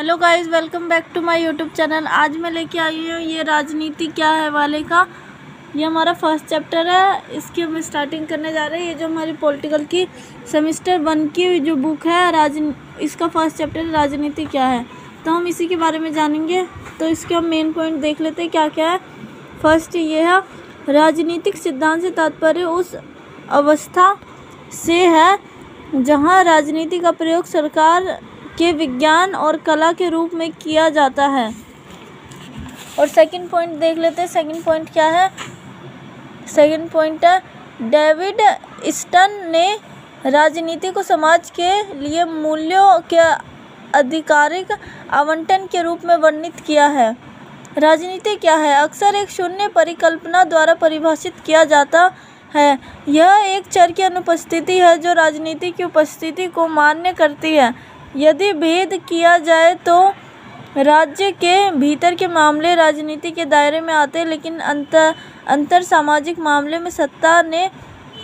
Hello guys, welcome back to my YouTube channel. आज मैं लेके आई हूँ ये राजनीति क्या है वाले का। ये हमारा फर्स्ट चैप्टर है, इसकी हम स्टार्टिंग करने जा रहे हैं। ये जो हमारी पॉलिटिकल की सेमेस्टर 1 की जो बुक है इसका फर्स्ट चैप्टर राजनीति क्या है, तो हम इसी के बारे में जानेंगे। तो इसके हम मेन पॉइंट देख लेते हैं क्या क्या है। फर्स्ट ये है, राजनीतिक सिद्धांत से तात्पर्य उस अवस्था से है जहाँ राजनीति का प्रयोग सरकार के विज्ञान और कला के रूप में किया जाता है। और सेकंड पॉइंट देख लेते हैं। सेकंड पॉइंट क्या है? सेकंड पॉइंट है, डेविड स्टन ने राजनीति को समाज के लिए मूल्यों के आधिकारिक आवंटन के रूप में वर्णित किया है। राजनीति क्या है? अक्सर एक शून्य परिकल्पना द्वारा परिभाषित किया जाता है। यह एक चर की अनुपस्थिति है जो राजनीति की उपस्थिति को मान्य करती है। यदि भेद किया जाए तो राज्य के भीतर के मामले राजनीति के दायरे में आते हैं, लेकिन अंतर सामाजिक मामले में सत्ता ने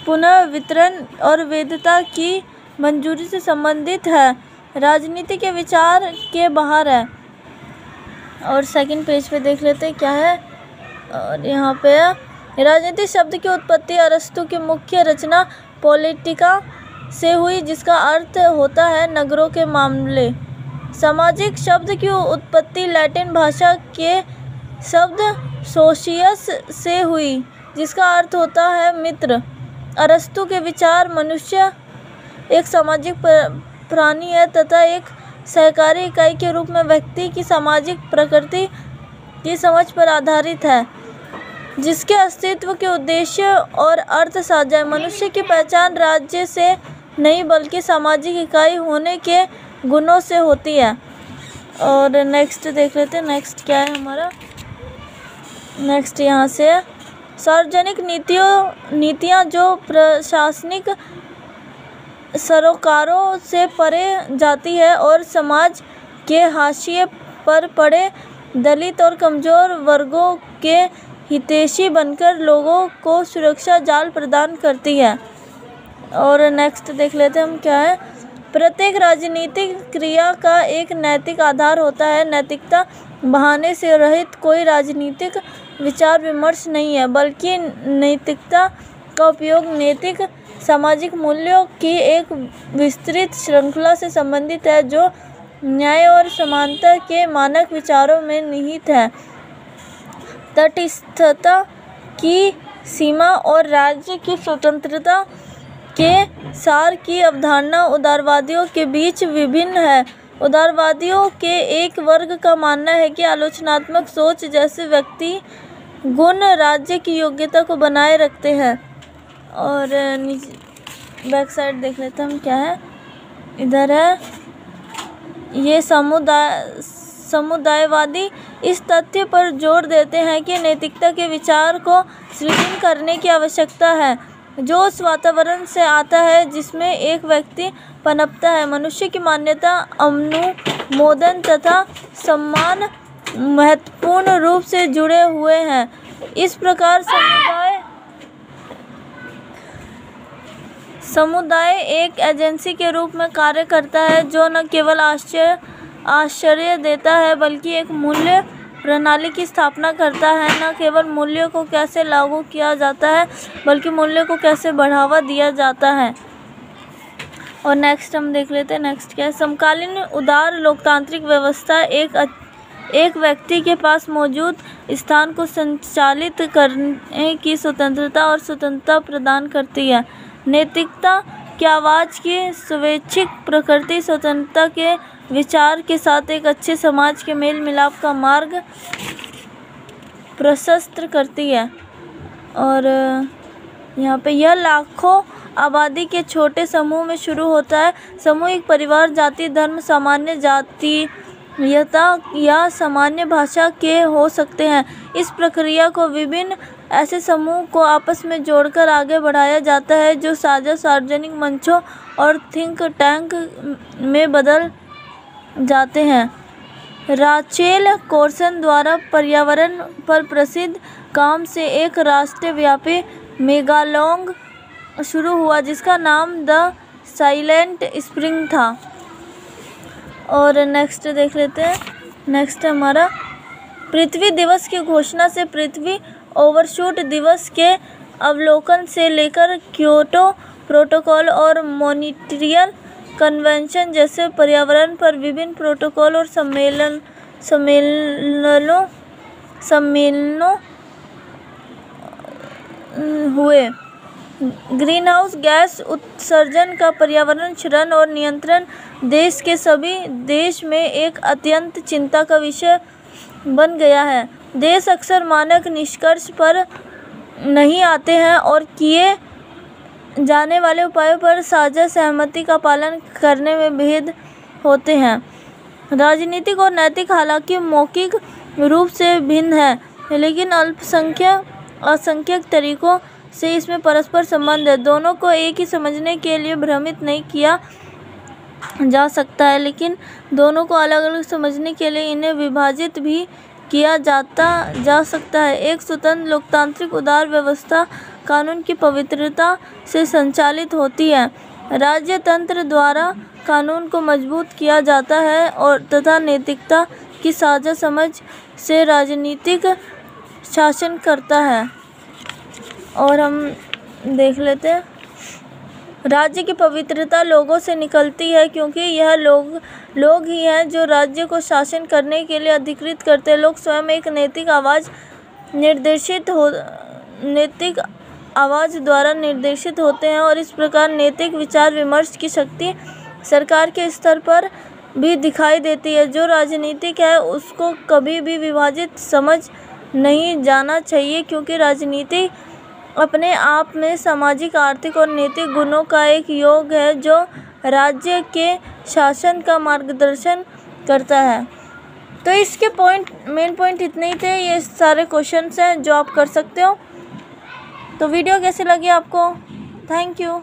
पुनः वितरण और वैधता की मंजूरी से संबंधित है, राजनीति के विचार के बाहर है। और सेकंड पेज पे देख लेते हैं क्या है। और यहाँ पे राजनीति शब्द की उत्पत्ति अरस्तु की मुख्य रचना पॉलिटिका से हुई, जिसका अर्थ होता है नगरों के मामले। सामाजिक शब्द की उत्पत्ति लैटिन भाषा के शब्द सोशियस से हुई, जिसका अर्थ होता है मित्र। अरस्तु के विचार मनुष्य एक सामाजिक प्राणी है तथा एक सहकारी इकाई के रूप में व्यक्ति की सामाजिक प्रकृति की समझ पर आधारित है, जिसके अस्तित्व के उद्देश्य और अर्थ साझा है। मनुष्य की पहचान राज्य से नहीं बल्कि सामाजिक इकाई होने के गुणों से होती है। और नेक्स्ट देख लेते हैं। नेक्स्ट क्या है हमारा? नेक्स्ट यहाँ से, सार्वजनिक नीतियाँ जो प्रशासनिक सरोकारों से परे जाती है और समाज के हाशिए पर पड़े दलित और कमज़ोर वर्गों के हितैषी बनकर लोगों को सुरक्षा जाल प्रदान करती है। और नेक्स्ट देख लेते हैं हम क्या है। प्रत्येक राजनीतिक क्रिया का एक नैतिक आधार होता है। नैतिकता बहाने से रहित कोई राजनीतिक विचार विमर्श नहीं है, बल्कि नैतिकता का उपयोग नैतिक सामाजिक मूल्यों की एक विस्तृत श्रृंखला से संबंधित है जो न्याय और समानता के मानक विचारों में निहित है। तटस्थता की सीमा और राज्य की स्वतंत्रता के सार की अवधारणा उदारवादियों के बीच विभिन्न है। उदारवादियों के एक वर्ग का मानना है कि आलोचनात्मक सोच जैसे व्यक्ति गुण राज्य की योग्यता को बनाए रखते हैं। और बैक साइड देख लेते हैं हम क्या है। इधर है, ये समुदायवादी इस तथ्य पर जोर देते हैं कि नैतिकता के विचार को सृजन करने की आवश्यकता है जो उस वातावरण से आता है जिसमें एक व्यक्ति पनपता है। मनुष्य की मान्यता, अनुमोदन तथा सम्मान महत्वपूर्ण रूप से जुड़े हुए हैं। इस प्रकार समुदाय एक एजेंसी के रूप में कार्य करता है जो न केवल आश्चर्य देता है बल्कि एक मूल्य प्रणाली की स्थापना करता है। न केवल मूल्यों को कैसे लागू किया जाता है बल्कि मूल्यों को कैसे बढ़ावा दिया जाता है। और नेक्स्ट हम देख लेते हैं। नेक्स्ट क्या है? समकालीन उदार लोकतांत्रिक व्यवस्था एक व्यक्ति के पास मौजूद स्थान को संचालित करने की स्वतंत्रता प्रदान करती है। नैतिकता की आवाज़ की स्वैच्छिक प्रकृति स्वतंत्रता के विचार के साथ एक अच्छे समाज के मेल मिलाप का मार्ग प्रशस्त करती है। और यहाँ पे यह लाखों आबादी के छोटे समूह में शुरू होता है। सामूहिक परिवार जाति, धर्म, सामान्य जातीयता या सामान्य भाषा के हो सकते हैं। इस प्रक्रिया को विभिन्न ऐसे समूह को आपस में जोड़कर आगे बढ़ाया जाता है जो साझा सार्वजनिक मंचों और थिंक टैंक में बदल जाते हैं। राचेल कॉर्सन द्वारा पर्यावरण पर प्रसिद्ध काम से एक राष्ट्रव्यापी मेगालोंग शुरू हुआ जिसका नाम द साइलेंट स्प्रिंग था। और नेक्स्ट देख लेते हैं। नेक्स्ट है हमारा पृथ्वी दिवस की घोषणा से पृथ्वी ओवरशूट दिवस के अवलोकन से लेकर क्योटो प्रोटोकॉल और मॉन्ट्रियल कन्वेंशन जैसे पर्यावरण पर विभिन्न प्रोटोकॉल और सम्मेलनों हुए। ग्रीनहाउस गैस उत्सर्जन का पर्यावरण क्षरण और नियंत्रण देश के सभी देश में एक अत्यंत चिंता का विषय बन गया है। देश अक्सर मानक निष्कर्ष पर नहीं आते हैं और किए जाने वाले उपायों पर साझा सहमति का पालन करने में भेद होते हैं। राजनीतिक और नैतिक हालांकि मौखिक रूप से भिन्न है, लेकिन असंख्यक तरीकों से इसमें परस्पर संबंध है। दोनों को एक ही समझने के लिए भ्रमित नहीं किया जा सकता है, लेकिन दोनों को अलग अलग समझने के लिए इन्हें विभाजित भी किया जा सकता है। एक स्वतंत्र लोकतांत्रिक उदार व्यवस्था कानून की पवित्रता से संचालित होती है। राज्य तंत्र द्वारा कानून को मजबूत किया जाता है और तथा नैतिकता की साझा समझ से राजनीतिक शासन करता है। और हम देख लेते हैं राज्य की पवित्रता लोगों से निकलती है, क्योंकि यह लोग ही हैं जो राज्य को शासन करने के लिए अधिकृत करते हैं। लोग स्वयं एक नैतिक आवाज़ द्वारा निर्देशित होते हैं और इस प्रकार नैतिक विचार विमर्श की शक्ति सरकार के स्तर पर भी दिखाई देती है। जो राजनीतिक है उसको कभी भी विभाजित समझ नहीं जाना चाहिए, क्योंकि राजनीति अपने आप में सामाजिक, आर्थिक और नैतिक गुणों का एक योग है जो राज्य के शासन का मार्गदर्शन करता है। तो इसके मेन पॉइंट इतने ही थे। ये सारे क्वेश्चंस हैं जो आप कर सकते हो। तो वीडियो कैसी लगी आपको? Thank you.